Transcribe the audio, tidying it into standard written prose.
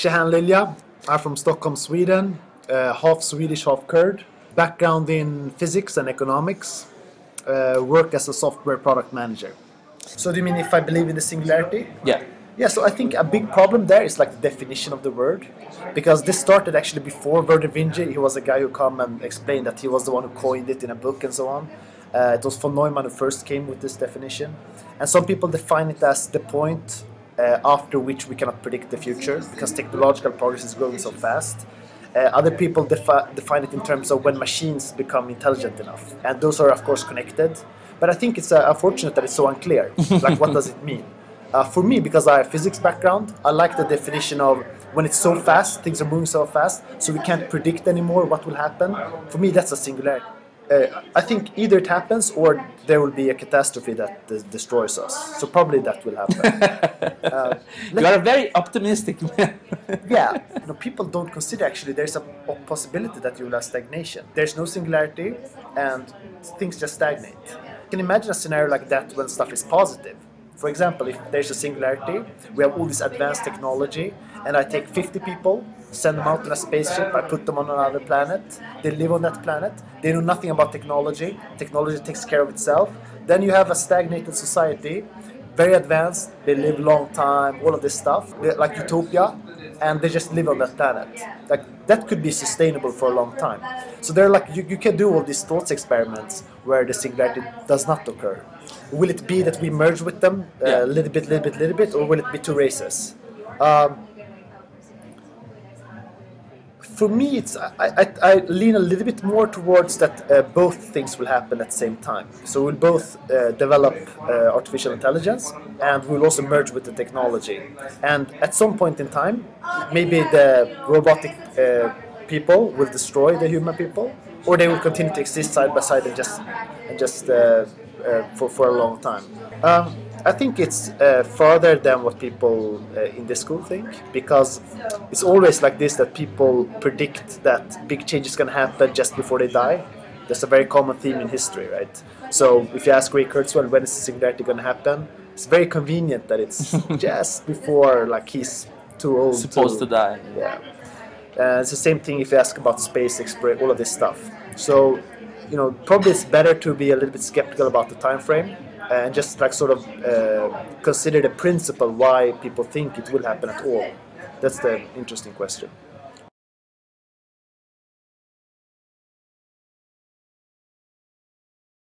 Shahan Lilja. I'm from Stockholm, Sweden. Half Swedish, half Kurd. Background in physics and economics. Work as a software product manager. So do you mean if I believe in the singularity? Yeah. Yeah, so I think a big problem there is like the definition of the word. Because this started actually before Werner Vinge. He was a guy who come and explained that he was the one who coined it in a book and so on. It was von Neumann who first came with this definition. And some people define it as the point after which we cannot predict the future because technological progress is growing so fast. Other people define it in terms of when machines become intelligent enough. And those are, of course, connected. But I think it's unfortunate that it's so unclear. Like, what does it mean? For me, because I have a physics background, I like the definition of when it's so fast, things are moving so fast, so we can't predict anymore what will happen. For me, that's a singularity. I think either it happens or there will be a catastrophe that destroys us. So probably that will happen. You are a very optimistic man. Yeah, people don't consider actually there's a possibility that you will have stagnation. There's no singularity and things just stagnate. You can imagine a scenario like that when stuff is positive. For example, if there's a singularity, we have all this advanced technology, and I take 50 people, send them out on a spaceship, I put them on another planet, they live on that planet, they know nothing about technology, technology takes care of itself, then you have a stagnated society, very advanced, they live long time, all of this stuff, like utopia, and they just live on that planet. Like, that could be sustainable for a long time. So they're like, you can do all these thought experiments where the singularity does not occur. Will it be that we merge with them a little bit, or will it be two races? For me, I lean a little bit more towards that both things will happen at the same time. So we'll both develop artificial intelligence, and we'll also merge with the technology. And at some point in time, maybe the robotic people will destroy the human people, or they will continue to exist side by side and just for a long time. I think it's further than what people in the school think, because it's always like this that people predict that big change is going to happen just before they die. That's a very common theme in history, right? So if you ask Ray Kurzweil when is the singularity going to happen, it's very convenient that it's just before like he's too old Supposed to die. Yeah. It's the same thing if you ask about space exploration, all of this stuff. So, probably it's better to be a little bit skeptical about the time frame and just like sort of consider the principle why people think it will happen at all. That's the interesting question.